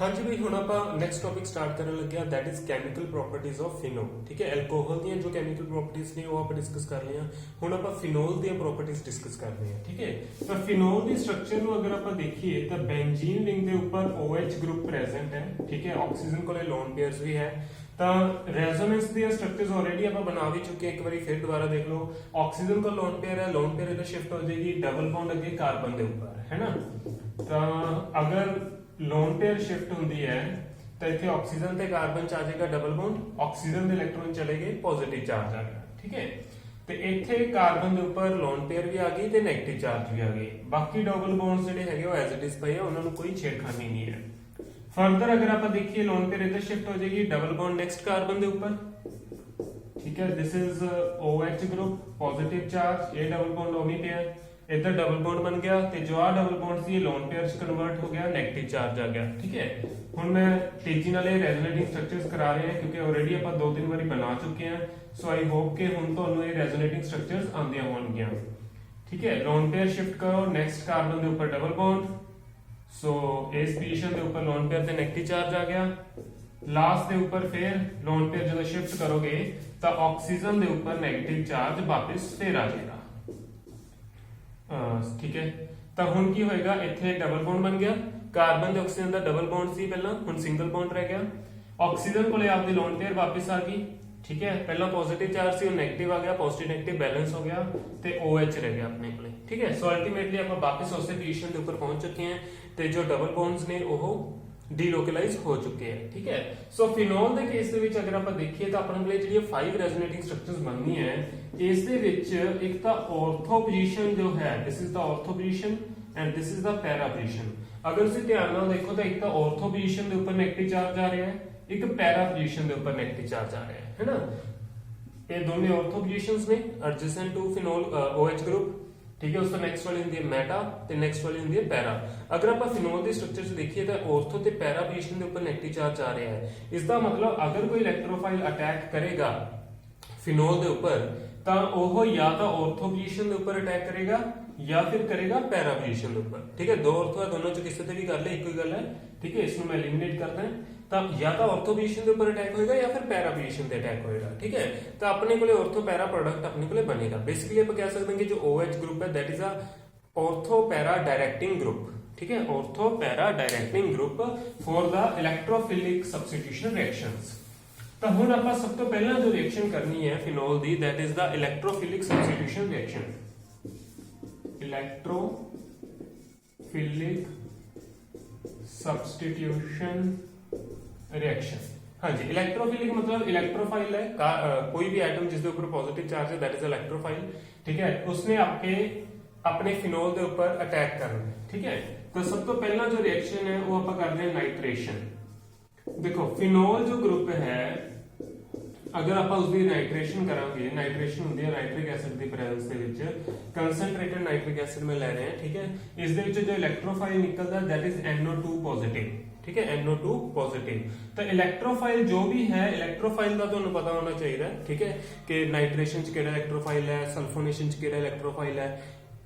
हाँ जी भाई ਹੁਣ ਆਪਾਂ ਨੈਕਸਟ ਟੌਪਿਕ ਸਟਾਰਟ ਕਰਨ ਲੱਗੇ ਆ that is chemical properties of phenol. ਠੀਕ ਹੈ, ਐਲਕੋਹਲ ਦੀਆਂ ਜੋ ਕੈਮੀਕਲ ਪ੍ਰੋਪਰਟੀਜ਼ ਨੇ ਉਹ ਆਪਾਂ ਡਿਸਕਸ ਕਰ ਲਈਆਂ। ਹੁਣ ਆਪਾਂ ਫਿਨੋਲ ਦੀਆਂ ਪ੍ਰੋਪਰਟੀਜ਼ ਡਿਸਕਸ ਕਰਦੇ ਹਾਂ। ਠੀਕ ਹੈ, ਤਾਂ ਫਿਨੋਲ ਦੀ ਸਟਰਕਚਰ ਨੂੰ ਅਗਰ ਆਪਾਂ ਦੇਖੀਏ ਤਾਂ ਬੈਂਜ਼ੀਨ ਰਿੰਗ ਦੇ ਉੱਪਰ OH ਗਰੁੱਪ ਪ੍ਰੈਜ਼ੈਂਟ ਹੈ। ਠੀਕ ਹੈ, ਆਕਸੀਜਨ ਕੋਲੇ ਲੋਨ ਪੇਅਰਸ ਵੀ ਹੈ। ਤਾਂ ਰੈਜ਼ੋਨੈਂਸ ਦੀਆਂ ਸਟਰਕਚਰਸ ਆਲਰੇਡੀ ਆਪਾਂ ਬਣਾ ਵੀ ਚੁੱਕੇ ਇੱਕ ਵਾਰੀ ਫਿਰ ਦੁਬਾਰਾ ਦੇਖ ਲਓ। ਆਕਸੀਜਨ ਕੋਲ ਲੋਨ ਪੇਅਰ ਹੈ, ਲੋਨ ਪੇਅਰ ਇਹਦਾ ਸ਼ਿਫਟ ਹੋ ਜਾਏਗੀ ਡਬਲ ਬੌਂਡ ਅੱਗੇ ਕਾਰਬਨ ਦੇ ਉੱਪਰ, ਹੈ ਨਾ। ਤਾਂ ਅਗਰ ਲੋਨ ਪੇਅਰ ਸ਼ਿਫਟ ਹੁੰਦੀ ਹੈ ਤਾਂ ਇੱਥੇ ਆਕਸੀਜਨ ਤੇ ਕਾਰਬਨ ਚ ਆ ਜਾਏਗਾ ਡਬਲ ਬੌਂਡ, ਆਕਸੀਜਨ ਦੇ ਇਲੈਕਟ੍ਰੋਨ ਚਲੇ ਗਏ, ਪੋਜ਼ਿਟਿਵ ਚਾਰਜ ਆ ਗਿਆ। ਠੀਕ ਹੈ, ਤੇ ਇੱਥੇ ਕਾਰਬਨ ਦੇ ਉੱਪਰ ਲੋਨ ਪੇਅਰ ਵੀ ਆ ਗਈ ਤੇ ਨੈਗੇਟਿਵ ਚਾਰਜ ਵੀ ਆ ਗਈ। ਬਾਕੀ ਡਬਲ ਬੌਂਡਸ ਜਿਹੜੇ ਹੈਗੇ ਉਹ ਐਜ਼ ਇਟ ਇਜ਼ ਪਏ ਆ, ਉਹਨਾਂ ਨੂੰ ਕੋਈ ਛੇੜਖਾਨੀ ਨਹੀਂ ਹੈ। ਫਰਦਰ ਅਗਰ ਆਪਾਂ ਦੇਖੀਏ ਲੋਨ ਪੇਅਰ ਇੱਧਰ ਸ਼ਿਫਟ ਹੋ ਜਾਏਗੀ ਡਬਲ ਬੌਂਡ ਨੈਕਸਟ ਕਾਰਬਨ ਦੇ ਉੱਪਰ। ਠੀਕ ਹੈ, this is OH group positive charge, ਇਹ ਡਬਲ ਬੌਂਡ ਉਹ ਨਹੀਂ ਪਿਆ, इधर डबल बॉन्ड बन गया ਤੇ ਜੋ ਆ ਡਬਲ ਬੌਂਡ ਸੀ ਇਹ ਲੋਨ ਪੇਅਰ ਚ ਕਨਵਰਟ ਹੋ ਗਿਆ, ਨੈਗੇਟਿਵ ਚਾਰਜ ਆ ਗਿਆ। ਠੀਕ ਹੈ, ਹੁਣ ਮੈਂ ਤੇਜ਼ੀ ਨਾਲ ਇਹ ਰੈਜ਼ੋਨੇਟਿੰਗ ਸਟਰਕਚਰਸ ਕਰਾ ਰਿਹਾ ਕਿਉਂਕਿ ਆਲਰੇਡੀ ਆਪਾਂ 2-3 ਵਾਰੀ ਬਣਾ ਚੁੱਕੇ ਹਾਂ। ਸੋ ਆਈ ਹੋਪ ਕਿ ਹੁਣ ਤੁਹਾਨੂੰ ਇਹ ਰੈਜ਼ੋਨੇਟਿੰਗ ਸਟਰਕਚਰਸ ਆਉਂਦੀਆਂ ਹੋਣਗੀਆਂ। ਠੀਕ ਹੈ, ਲੋਨ ਪੇਅਰ ਸ਼ਿਫਟ ਕਰੋ ਨੈਕਸਟ ਕਾਰਬਨ ਦੇ ਉੱਪਰ ਡਬਲ ਬੌਂਡ, ਸੋ ਇਸ ਪੋਜੀਸ਼ਨ ਦੇ ਉੱਪਰ ਲੋਨ ਪੇਅਰ ਤੇ ਨੈਗੇਟਿਵ ਚਾਰਜ ਆ ਗਿਆ। ਲਾਸਟ ਦੇ ਉੱਪਰ ਫਿਰ ਲੋਨ ਪੇਅਰ ਜਦੋਂ ਸ਼ਿਫਟ ਕਰੋਗੇ ਤਾਂ ਆਕਸੀਜਨ ਦੇ ਉੱਪਰ ਨੈਗੇਟਿਵ ਚਾਰਜ ਵਾਪਸ ਫਿਰ ਆ ਜਾਏਗਾ। ठीक है, ਤਾਂ ਹੁਣ ਕੀ ਹੋਏਗਾ, ਇੱਥੇ ਡਬਲ ਬੌਂਡ ਬਣ ਗਿਆ, ਕਾਰਬਨ ਤੇ ਆਕਸੀਜਨ ਦਾ ਡਬਲ ਬੌਂਡ ਸੀ ਪਹਿਲਾਂ, ਹੁਣ ਸਿੰਗਲ ਬੌਂਡ ਰਹਿ ਗਿਆ। ਆਕਸੀਜਨ ਕੋਲੇ ਆਪਦੀ ਲੋਨ ਪੇਅਰ ਵਾਪਸ ਆ ਗਈ। ਠੀਕ ਹੈ, ਪਹਿਲਾਂ ਪੋਜ਼ਿਟਿਵ ਚਾਰਜ ਸੀ ਉਹ ਨੈਗੇਟਿਵ ਆ ਗਿਆ, ਪੋਜ਼ਿਟਿਵ ਨੈਗੇਟਿਵ ਬੈਲੈਂਸ ਹੋ ਗਿਆ ਤੇ OH ਰਹਿ ਗਿਆ ਆਪਣੇ ਕੋਲੇ। ਠੀਕ ਹੈ, ਸੋ ਅਲਟੀਮੇਟਲੀ ਆਪਾਂ ਵਾਪਸ ਉਸੇ ਪੋਜੀਸ਼ਨ ਦੇ ਉੱਪਰ ਪਹੁੰਚ ਚੁੱਕੇ ਹਾਂ ਤੇ ਜੋ ਡਬਲ ਬੌਂਡਸ ਨੇ ਉਹ ਡੀਲੋਕਲਾਈਜ਼ ਹੋ ਚੁੱਕੇ ਹੈ। ਠੀਕ ਹੈ, ਸੋ ਫਿਨੋਲ ਦੇ ਕੇਸ ਦੇ ਵਿੱਚ ਅਗਰ ਆਪਾਂ ਦੇਖੀਏ ਤਾਂ ਆਪਣੇ ਕੋਲੇ ਜਿਹੜੀਆਂ 5 ਰੈਜ਼ੋਨੇਟਿੰਗ ਸਟਰਕਚਰਸ ਬਣਦੀਆਂ ਹੈ, ਇਸ ਦੇ ਵਿੱਚ ਇੱਕ ਤਾਂ ਆਰਥੋ ਪੋਜੀਸ਼ਨ ਜੋ ਹੈ, this is the ਆਰਥੋ position and this is the para position. ਅਗਰ ਤੁਸੀਂ ਧਿਆਨ ਨਾਲ ਦੇਖੋ ਤਾਂ ਇੱਕ ਤਾਂ ਆਰਥੋ ਪੋਜੀਸ਼ਨ ਦੇ ਉੱਪਰ ਨੈਗੇਟਿਵ ਚਾਰਜ ਆ ਰਿਹਾ ਹੈ, ਇੱਕ ਪੈਰਾ ਪੋਜੀਸ਼ਨ ਦੇ ਉੱਪਰ ਨੈਗੇਟਿਵ ਚਾਰਜ ਆ ਰਿਹਾ ਹੈ ਨਾ। ਇਹ ਦੋਨੇ ਆਰਥੋ ਪੋਜੀਸ਼ਨਸ ਨੇ ਐਡਜੈਸੈਂਟ ਟੂ ਫਿਨੋਲ OH ਗਰੁੱਪ। ठीक है, उसका नेक्स्ट वाली ਹੁੰਦੀ ਹੈ ਮੈਟਾ ਤੇ ਨੈਕਸਟ ਵਾਲੀ ਹੁੰਦੀ ਹੈ ਪੈਰਾ। ਅਗਰ ਆਪਾਂ ਫਿਨੋਲ ਦੀ ਸਟਰਕਚਰ 'ਚ ਦੇਖੀਏ ਤਾਂ ਆਰਥੋ ਤੇ ਪੈਰਾ ਪੋਜੀਸ਼ਨ ਦੇ ਉੱਪਰ ਨੈਗੇਟਿਵ ਚਾਰਜ ਆ ਰਿਹਾ ਹੈ। ਇਸ ਦਾ ਮਤਲਬ ਅਗਰ ਕੋਈ ਇਲੈਕਟ੍ਰੋਫਾਈਲ ਅਟੈਕ ਕਰੇਗਾ ਫਿਨੋਲ ਦੇ ਉੱਪਰ ਤਾਂ ਉਹ ਜਾਂ ਤਾਂ ਆਰਥੋ ਪੋਜੀਸ਼ਨ ਦੇ ਉੱਪਰ ਅਟੈਕ ਕਰੇਗਾ ਜਾਂ ਫਿਰ ਕਰੇਗਾ ਪੈਰਾ ਪੋਜੀਸ਼ਨ ਦੇ ਉੱਪਰ। ਠੀਕ ਹੈ, ਦੋ ਆਰਥੋ ਹੈ, ਦੋਨੋਂ 'ਚ ਕਿਸੇ ਤੇ ਵੀ ਕਰ ਲੈ ਇੱਕੋ ਹੀ ਗੱਲ ਹੈ। ਠੀਕ ਹੈ, ਇਸ ਨੂੰ ਮੈਂ ਐਲੀਮੀਨੇਟ ਕਰਦਾ ਤਾਂ ਜਾਂ ਤਾਂ ਆਰਥੋ ਪੋਜੀਸ਼ਨ ਦੇ ਉੱਪਰ ਅਟੈਕ ਹੋਏਗਾ ਜਾਂ ਫਿਰ ਪੈਰਾ ਪੋਜੀਸ਼ਨ ਤੇ ਅਟੈਕ ਹੋਏਗਾ। ਠੀਕ ਹੈ, ਤਾਂ ਆਪਣੇ ਕੋਲੇ ਆਰਥੋ ਪੈਰਾ ਪ੍ਰੋਡਕਟ ਆਪਣੇ ਕੋਲੇ ਬਣੇਗਾ। ਬੇਸਿਕਲੀ ਆਪਾਂ ਕਹਿ ਸਕਦੇ ਹਾਂ ਕਿ ਜੋ OH ਗਰੁੱਪ ਹੈ that is uh ortho para directing group. ਠੀਕ ਹੈ, ortho para directing group for the electrophilic substitution reactions. ਤਾਂ ਹੁਣ ਆਪਾਂ ਸਭ ਤੋਂ ਪਹਿਲਾਂ ਜੋ ਰਿਐਕਸ਼ਨ ਕਰਨੀ ਹੈ ਫਿਨੋਲ ਦੀ that is the electrophilic substitution reaction. Electrophilic substitution reaction. हाँ जी, इलेक्ट्रोफिलिक मतलब इलेक्ट्रोफाइल है, कोई भी एटम जिसके ऊपर पॉजिटिव चार्ज है दैट इज इलेक्ट्रोफाइल। ठीक है, उसने आपके अपने फिनोल के ऊपर अटैक करना है। ठीक है, तो सब तो पहला जो रिएक्शन है वो आप करते हैं नाइट्रेशन। देखो फिनोल जो ग्रुप है अगर आप उसकी नाइट्रेशन करांगे, नाइट्रेशन होती है नाइट्रिक एसिड की प्रेजेंस ਦੇ ਵਿੱਚ कंसंट्रेटेड नाइट्रिक एसिड में ले रहे हैं। ठीक है, इस ਦੇ ਵਿੱਚ जो इलेक्ट्रोफाइल निकलता है दैट इज NO2 पॉजिटिव। ठीक है, NO2 पॉजिटिव। तो इलेक्ट्रोफाइल जो भी है, इलेक्ट्रोफाइल का ਤੁਹਾਨੂੰ ਪਤਾ ਹੋਣਾ ਚਾਹੀਦਾ। ਠੀਕ ਹੈ, ਕਿ ਨਾਈਟ੍ਰੇਸ਼ਨ ਚ ਕਿਹੜਾ ਇਲੈਕਟ੍ਰੋਫਾइल ਹੈ, ਸਲਫੋਨੇਸ਼ਨ ਚ ਕਿਹੜਾ ਇਲੈਕਟ੍ਰੋਫਾइल ਹੈ।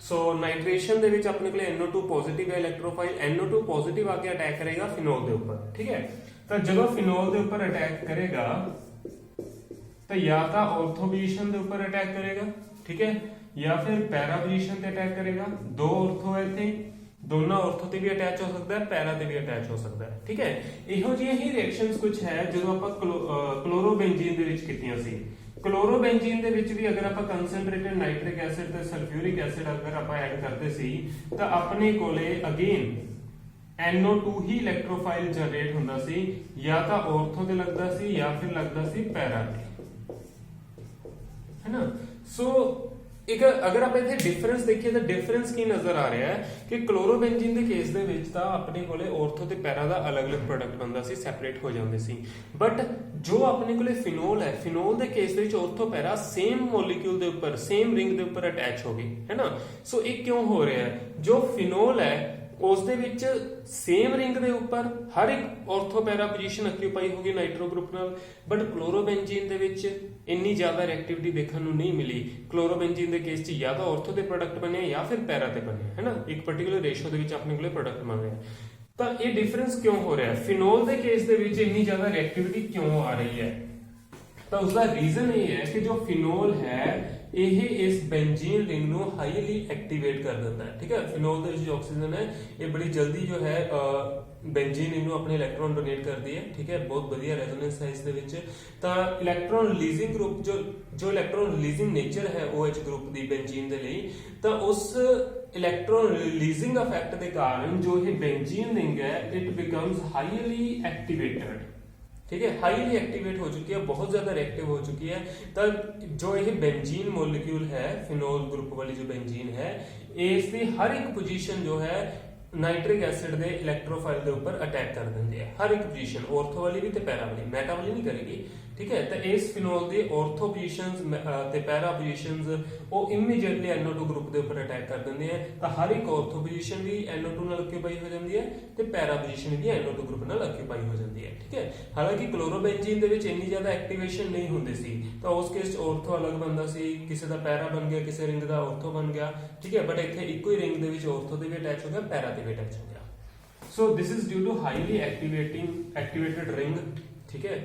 ਸੋ ਨਾਈਟ੍ਰੇਸ਼ਨ ਦੇ ਵਿੱਚ ਆਪਣੇ ਕੋਲੇ NO2 ਪੋਜ਼ਿਟਿਵ ਹੈ ਇਲੈਕਟ੍ਰੋਫਾइल, NO2 ਪੋਜ਼ਿਟਿਵ ਆ ਕੇ ਅਟੈਕ ਕਰੇਗਾ ਫਿਨੋਲ ਦੇ ਉੱਪਰ। ਠੀਕ ਹੈ, ਤਾਂ ਜਦੋਂ ਫਿਨੋਲ ਦੇ ਉੱਪਰ ਅਟੈਕ ਕਰੇਗਾ ਤਾਂ ਜਾਂ ਤਾਂ ਆਰਥੋ ਪੋਜੀਸ਼ਨ ਦੇ ਉੱਪਰ ਅਟੈਕ ਕਰੇਗਾ, ਠੀਕ ਹੈ, ਜਾਂ ਫਿਰ ਪੈਰਾ ਪੋਜੀਸ਼ਨ ਤੇ ਅਟੈਕ ਕਰੇਗਾ। ਦੋ ਆਰਥੋ ਹੈ ਇੱਥੇ, ਦੋਨਾਂ ਆਰਥੋ ਤੇ ਵੀ ਅਟੈਚ ਹੋ ਸਕਦਾ ਹੈ, ਪੈਰਾ ਤੇ ਵੀ ਅਟੈਚ ਹੋ ਸਕਦਾ ਹੈ। ਠੀਕ ਹੈ, ਇਹੋ ਜਿਹੀਆਂ ਹੀ ਰਿਐਕਸ਼ਨਸ ਕੁਝ ਹੈ ਜਦੋਂ ਆਪਾਂ ਕਲੋਰੋਬੈਂਜ਼ੀਨ ਦੇ ਵਿੱਚ ਕੀਤੀਆਂ ਸੀ। ਕਲੋਰੋਬੈਂਜ਼ੀਨ ਦੇ ਵਿੱਚ ਵੀ ਅਗਰ ਆਪਾਂ ਕੰਸੈਂਟਰੇਟਡ ਨਾਈਟ੍ਰਿਕ ਐਸਿਡ ਤੇ ਸਲਫਿਊਰਿਕ ਐਸਿਡ ਅਗਰ ਆਪਾਂ ਐਡ ਕਰਦੇ ਸੀ ਤਾਂ ਆਪਣੇ ਕੋਲੇ ਅਗੇਨ NO2 ਹੀ ਇਲੈਕਟ੍ਰੋਫਾਈਲ ਜਨਰੇਟ ਹੁੰਦਾ ਸੀ, ਜਾਂ ਤਾਂ ਆਰਥੋ ਤੇ ਲੱਗਦਾ ਸੀ ਜਾਂ ਫਿਰ ਲੱਗਦਾ ਸੀ ਪੈਰਾ ਤੇ, है ना। सो एक अगर आप इथे डिफरेंस देखिए तो डिफरेंस की नजर आ रहा है कि क्लोरोबेंजीन ਦੇ ਕੇਸ ਦੇ ਵਿੱਚ ਤਾਂ ਆਪਣੇ ਕੋਲੇ ਆਰਥੋ ਤੇ ਪੈਰਾ ਦਾ ਅਲੱਗ-ਅਲੱਗ ਪ੍ਰੋਡਕਟ ਬਣਦਾ ਸੀ, ਸੈਪਰੇਟ ਹੋ ਜਾਂਦੇ ਸੀ। ਬਟ ਜੋ ਆਪਣੇ ਕੋਲੇ ਫਿਨੋਲ ਹੈ, ਫਿਨੋਲ ਦੇ ਕੇਸ ਦੇ ਵਿੱਚ ਆਰਥੋ ਪੈਰਾ ਸੇਮ ਮੋਲੀਕਿਊਲ ਦੇ ਉੱਪਰ, ਸੇਮ ਰਿੰਗ ਦੇ ਉੱਪਰ ਅਟੈਚ ਹੋ ਗਏ, ਹੈ ਨਾ। ਸੋ ਇਹ ਕਿਉਂ ਹੋ ਰਿਹਾ ਹੈ, ਜੋ ਫਿਨੋਲ ਹੈ ਉਸ ਦੇ ਵਿੱਚ ਸੇਮ ਰਿੰਗ ਦੇ ਉੱਪਰ ਹਰ ਇੱਕ ਆਰਥੋ ਪੈਰਾ ਪੋਜੀਸ਼ਨ ਆਕਿਊਪਾਈ ਹੋ ਗਈ ਨਾਈਟ੍ਰੋ ਗਰੁੱਪ ਨਾਲ। ਬਟ ਕਲੋਰੋਬੈਂਜ਼ੀਨ ਦੇ ਵਿੱਚ ਇੰਨੀ ਜ਼ਿਆਦਾ ਰਿਐਕਟਿਵਿਟੀ ਦੇਖਣ ਨੂੰ ਨਹੀਂ ਮਿਲੀ। ਕਲੋਰੋਬੈਂਜ਼ੀਨ ਦੇ ਕੇਸ 'ਚ ਜਾਂ ਤਾਂ ਆਰਥੋ ਦੇ ਪ੍ਰੋਡਕਟ ਬਣੇ ਜਾਂ ਫਿਰ ਪੈਰਾ ਤੇ ਬਣੇ, ਹੈ ਨਾ। ਇੱਕ ਪਾਰਟਿਕੂਲਰ ਰੇਸ਼ੋ ਦੇ ਵਿੱਚ ਆਪਣੇ ਕੋਲੇ ਪ੍ਰੋਡਕਟ ਬਣ ਰਿਹਾ। ਤਾਂ ਇਹ ਡਿਫਰੈਂਸ ਕਿਉਂ ਹੋ ਰਿਹਾ? ਫਿਨੋਲ ਦੇ ਕੇਸ ਦੇ ਵਿੱਚ ਇੰਨੀ ਜ਼ਿਆਦਾ ਰਿਐਕਟਿਵਿਟੀ ਕਿਉਂ ਆ ਰਹੀ ਹੈ? ਤਾਂ ਉਸਦਾ ਰੀਜ਼ਨ ਇਹ ਹੈ ਕਿ ਜੋ ਫਿਨੋਲ ਹੈ ਇਹ ਇਸ ਬੈਂਜ਼ੀਨ ਰਿੰਗ ਨੂੰ ਹਾਈਲੀ ਐਕਟੀਵੇਟ ਕਰ ਦਿੰਦਾ ਹੈ। ਠੀਕ ਹੈ, ਫਿਨੋਲ ਦੇ ਵਿੱਚ ਜੋ ਆਕਸੀਜਨ ਹੈ ਇਹ ਬੜੀ ਜਲਦੀ ਜੋ ਹੈ ਬੈਂਜ਼ੀਨ ਰਿੰਗ ਨੂੰ ਆਪਣੇ ਇਲੈਕਟ੍ਰੋਨ ਡੋਨੇਟ ਕਰਦੀ ਹੈ। ਠੀਕ ਹੈ, ਬਹੁਤ ਵਧੀਆ ਰੈਜ਼ੋਨੈਂਸ ਹੈ ਇਸ ਦੇ ਵਿੱਚ। ਤਾਂ ਇਲੈਕਟ੍ਰੋਨ ਰਿਲੀਜ਼ਿੰਗ ਗਰੁੱਪ ਜੋ ਇਲੈਕਟ੍ਰੋਨ ਰਿਲੀਜ਼ਿੰਗ ਨੇਚਰ ਹੈ OH ਗਰੁੱਪ ਦੀ ਬੈਂਜ਼ੀਨ ਦੇ ਲਈ, ਤਾਂ ਉਸ ਇਲੈਕਟ੍ਰੋਨ ਰਿਲੀਜ਼ਿੰਗ ਇਫੈਕਟ ਦੇ ਕਾਰਨ ਜੋ ਇਹ ਬੈਂਜ਼ੀਨ ਰਿੰਗ ਹੈ ਇਟ ਬਿਕਮਸ ਹਾਈਲੀ ਐਕਟੀਵੇਟਡ। ठीक है, हाईली एक्टिवेट हो चुकी है, बहुत ज्यादा रिएक्टिव हो चुकी है। तब जो ये बेंजीन मॉलिक्यूल है, फिनोल ग्रुप वाली जो बेंजीन है, इसकी हर एक पोजीशन जो है नाइट्रिक एसिड दे इलेक्ट्रोफाइल के ऊपर अटैक कर देंगे है। हर एक पोजीशन, ऑर्थो वाली भी ते पैरा वाली, मेटा वाली नहीं करेगी। ठीक है, तो इस फिनोल के ऑर्थो पोजीशंस ते पैरा पोजीशंस वो इमीडिएटली NO2 ग्रुप के ऊपर अटैक कर देंगे हैं। तो हर एक ऑर्थो पोजीशन भी NO2 नाल ऑक्यूपाई हो जाती है ते पैरा पोजीशन भी NO2 ग्रुप नाल ऑक्यूपाई हो जाती है। ठीक है, हालांकि क्लोरोबेंजीन दे विच इन्नी ज्यादा एक्टिवेशन नहीं होंदी सी, तो उस केस ऑर्थो अलग बनता सी, किसी का पैरा बन गया, किसी रिंग का ऑर्थो बन गया। ठीक है, बट इत्थे इक्को ही रिंग दे विच ऑर्थो ते भी अटैच हो गया, पैरा ते भी अटैच हो गया। So this is due to highly activated ring. ठीक है,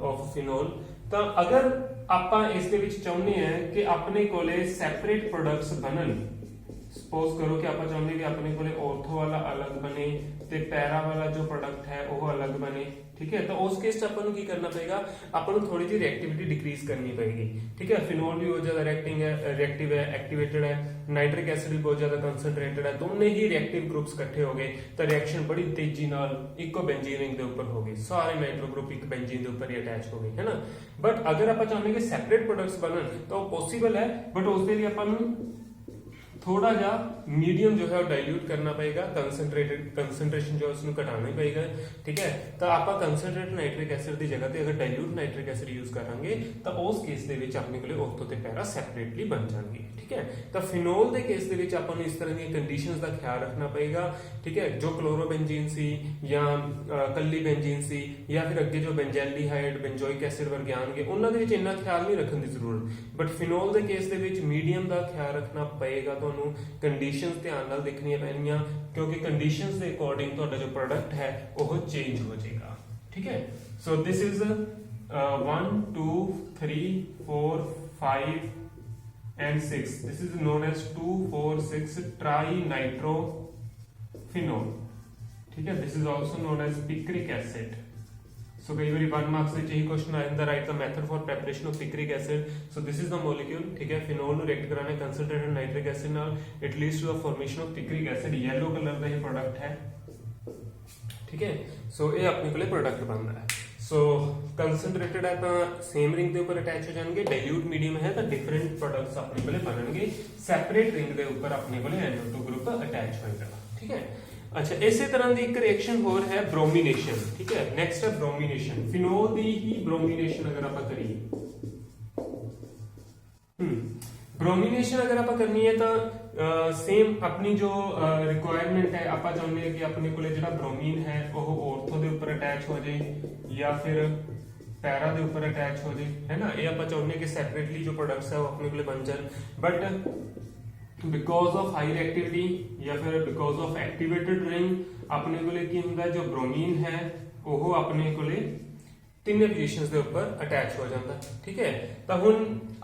ऑफ फिनोल। ਤਾਂ ਅਗਰ ਆਪਾਂ ਇਸ ਦੇ ਵਿੱਚ ਚਾਹੁੰਦੇ ਹਾਂ ਕਿ ਆਪਣੇ ਕੋਲੇ ਸੈਪਰੇਟ ਪ੍ਰੋਡਕਟਸ ਬਣਨ, ਸਪੋਜ਼ ਕਰੋ ਕਿ ਆਪਾਂ ਚਾਹੁੰਦੇ ਕਿ ਆਪਣੇ ਕੋਲੇ ਆਰਥੋ ਵਾਲਾ ਅਲੱਗ ਬਣੇ ਤੇ ਪੈਰਾ ਵਾਲਾ ਜੋ ਪ੍ਰੋਡਕਟ ਹੈ ਉਹ ਅਲੱਗ ਬਣੇ। ठीक है, तो उस केस च अपन की करना पेगा, अपन थोड़ी जी रिएक्टिविटी डिक्रीज करनी पड़ेगी। ठीक है, फिनोल भी बहुत ज्यादा रिएक्टिव है, एक्टिवेटेड है, नाइट्रिक एसिड भी बहुत ज्यादा कंसंट्रेटेड है, दोनों ही रिएक्टिव ग्रुप्स इकट्ठे हो गए तो रिएक्शन बड़ी तेजी नाल इको बेंजीन रिंग के ऊपर हो गई, सारे नाइट्रो ग्रुप एक बेंजीन के ऊपर ही अटैच हो गए, है ना। बट अगर आप चाहते कि सैपरेट प्रोडक्ट्स बनन तो पॉसिबल है, बट उसके लिए अपन थोड़ा जा मीडियम जो है वो डाइल्यूट करना पड़ेगा, कंसंट्रेशन जो है उसको घटाना ही पड़ेगा। ठीक है, तो आप कंसंट्रेटेड नाइट्रिक एसिड की जगह पे अगर डाइल्यूट नाइट्रिक एसिड यूज करांगे तो उस केस दे विच अपने कोले ऑर्थो ते पैरा सैपरेटली बन जाएंगे। ठीक है, तो फिनोल दे केस दे विच आपां नूं इस तरह दी कंडीशंस दा ख्याल रखना पड़ेगा। ठीक है, जो क्लोरोबेंजीन सी या कल्ली बेंजीन सी या फिर अगे जो बेंजैल्डिहाइड बेंजोइक एसिड वर्गे आउणगे उन्हां दे विच इन्ना ख्याल नहीं रखण दी जरूरत, but phenol they case they which medium दा ख्याल रखना पड़ेगा। कंडीशंस ध्यान नाल देखनियां पैणगीਆਂ क्योंकि कंडीशंस के अकॉर्डिंग तुहाडा जो प्रोडक्ट है वो चेंज हो जाएगा। ठीक है, so this is 1 2 3 4 5 and 6, this is known as 2,4,6 trinitrophenol। ठीक है, this is also known as picric acid। सो कई बार 1 मार्क्स में यही क्वेश्चन आ जाता, write the method for preparation of picric acid. So this is the molecule. ठीक है, phenol ਨੂੰ ਰਿਐਕਟ ਕਰਾਣਾ ਕੰਸੰਟਰੇਟਡ ਨਾਈਟ੍ਰਿਕ ਐਸਿਡ ਨਾਲ, it leads to the formation of picric acid. Yellow colour ਦਾ ਇਹ ਪ੍ਰੋਡਕਟ ਹੈ। ਠੀਕ ਹੈ, ਸੋ ਇਹ ਆਪਣੇ ਕੋਲੇ ਪ੍ਰੋਡਕਟ ਬਣਦਾ ਹੈ। ਸੋ ਕੰਸੰਟਰੇਟਡ ਹੈ ਤਾਂ ਸੇਮ ਰਿੰਗ ਦੇ ਉੱਪਰ ਅਟੈਚ ਹੋ ਜਾਣਗੇ, ਡਾਈਲੂਟ ਮੀਡੀਅਮ ਹੈ ਤਾਂ ਡਿਫਰੈਂਟ ਪ੍ਰੋਡਕਟਸ ਆਪਣੇ ਕੋਲੇ ਬਣਨਗੇ, ਸੈਪਰੇਟ ਰਿੰਗ ਦੇ ਉੱਪਰ ਆਪਣੇ ਕੋਲੇ NO2 ਗਰੁੱਪ ਅਟੈਚ ਹੋਏਗਾ। ठीक है, अच्छा इसी तरह की एक रिएक्शन होर है ब्रोमिनेशन। ठीक है, नेक्स्ट है ब्रोमिनेशन। फिनोल की ही ब्रोमिनेशन अगर आप करिए, ब्रोमिनेशन अगर आप करनी है तो सेम अपनी जो रिक्वायरमेंट है, आप चाहते हैं कि अपने को जो ब्रोमीन है वो ऑर्थो के ऊपर अटैच हो जाए या फिर पैरा के ऊपर अटैच हो जाए, है ना। ये आप चाहते हैं कि सैपरेटली जो प्रोडक्ट्स है वो अपने को बन जाए, but because of high reactivity या फिर बिकॉज ऑफ एक्टिवेटेड रिंग अपने को की होंगे जो ब्रोमीन है वो अपने को तीन पोजीशंस के ऊपर अटैच हो जाता है। ठीक है, तो हुण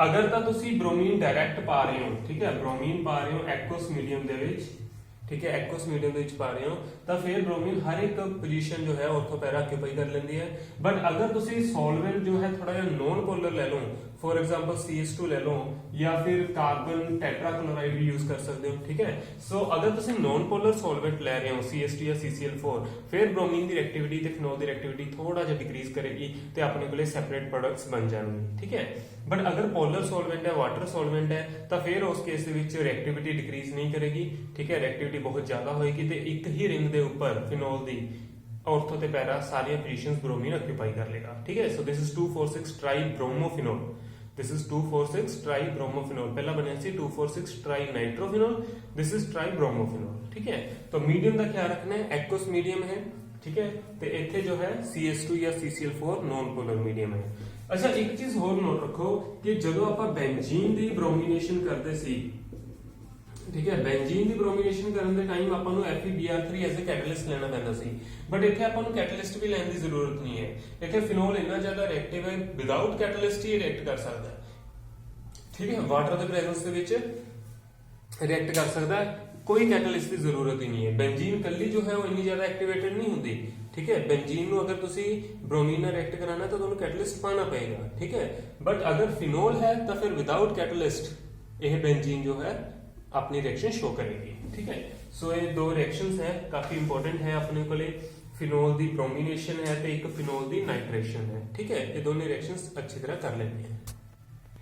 अगर तो तुसी ब्रोमीन डायरैक्ट पा रहे हो, ठीक है, ब्रोमीन पा रहे हो एक्वस मीडियम दे विच, ठीक है, एक्वस मीडियम दे विच पा रहे हो तो फिर ब्रोमीन हर एक पोजीशन जो है ऑर्थो पैरा ऑक्यूपाई कर लेंदी है। बट अगर तुसी सॉल्वेंट जो है थोड़ा जिहा नॉन पोलर ले लो, फॉर एग्जांपल CH2 ले लो या फिर कार्बन टेट्राक्लोराइड भी यूज कर सकते हो। ठीक है, सो अगर तुसी नॉन पोलर सॉल्वेंट ले रहे हो CH2 या CCl4, फिर ब्रोमीन की रिएक्टिविटी ते फिनोल की रिएक्टिविटी थोड़ा जिहा डिक्रीज करेगी ते अपने कोले सैपरेट प्रोडक्ट्स बन जाएंगे। ठीक है, बट अगर पोलर सॉल्वेंट है, वाटर सॉल्वेंट है तो फिर उस केस दे विच रिएक्टिविटी डिक्रीज नहीं करेगी। ठीक है, रिएक्टिविटी बहुत ज्यादा होएगी ते एक ही रिंग दे ऊपर फिनोल दी ऑर्थो ते पैरा सारी पोजीशंस ब्रोमीन ऑक्यूपाई कर लेगा। ठीक है, so this is 2,4,6 tribromophenol. This is 2,4,6 tribromophenol. पहला बनया सी 2,4,6 ट्राइनाइट्रोफिनोल, दिस इज ट्राइब्रोमोफिनोल। ठीक है, तो मीडियम का ख्याल रखना है, एक्वस मीडियम है। ठीक है, तो इत्थे जो है CH2 या CCl4 नॉन पोलर मीडियम है। अच्छा एक चीज होर नोट रखो कि जदों आपां बेंजीन दी ब्रोमिनेशन करदे सी ਠੀਕ ਹੈ। ਬੈਂਜ਼ੀਨ ਦੀ ਬ੍ਰੋਮੀਨੇਸ਼ਨ ਕਰਨ ਦੇ ਟਾਈਮ ਆਪਾਂ ਨੂੰ FeBr3 ਐਜ਼ ਅ ਕੈਟਲਿਸਟ ਲੈਣਾ ਪੈਂਦਾ ਸੀ, ਬਟ ਇੱਥੇ ਆਪਾਂ ਨੂੰ ਕੈਟਲਿਸਟ ਵੀ ਲੈਣ ਦੀ ਜ਼ਰੂਰਤ ਨਹੀਂ ਹੈ। ਇੱਥੇ ਫਿਨੋਲ ਇੰਨਾ ਜ਼ਿਆਦਾ ਰਿਐਕਟਿਵ ਹੈ, ਵਿਦਆਊਟ ਕੈਟਲਿਸਟ ਹੀ ਰਿਐਕਟ ਕਰ ਸਕਦਾ ਹੈ। ਠੀਕ ਹੈ, ਵਾਟਰ ਦੇ ਪ੍ਰੈਜ਼ੈਂਸ ਦੇ ਵਿੱਚ ਰਿਐਕਟ ਕਰ ਸਕਦਾ ਹੈ, ਕੋਈ ਕੈਟਲਿਸਟ ਦੀ ਜ਼ਰੂਰਤ ਹੀ ਨਹੀਂ ਹੈ। ਬੈਂਜ਼ੀਨ ਕੱਲੀ ਜੋ ਹੈ ਉਹ ਇੰਨੀ ਜ਼ਿਆਦਾ ਐਕਟੀਵੇਟਡ ਨਹੀਂ ਹੁੰਦੀ। ਠੀਕ ਹੈ, ਬੈਂਜ਼ੀਨ ਨੂੰ ਅਗਰ ਤੁਸੀਂ ਬ੍ਰੋਮੀਨ ਨਾਲ ਰਿਐਕਟ ਕਰਾਣਾ ਤਾਂ ਤੁਹਾਨੂੰ ਕੈਟਲਿਸਟ ਪਾਣਾ ਪਏਗਾ। ਠੀਕ ਹੈ, ਬਟ ਅਗਰ ਫਿਨੋਲ ਹੈ ਤਾਂ ਫਿਰ ਵਿਦਆਊਟ ਕੈਟਲਿਸਟ ਇਹ ਬੈਂਜ਼ੀਨ ਜੋ ਹੈ अपनी रिएक्शन शो करेगी। ठीक है, सो ये दो रिएक्शंस है, काफी इंपॉर्टेंट है अपने को लिए। फिनोल दी ब्रोमिनेशन है तो एक फिनोल दी नाइट्रेशन है। ठीक है, ये दोनों रिएक्शंस अच्छी तरह कर लेनी है।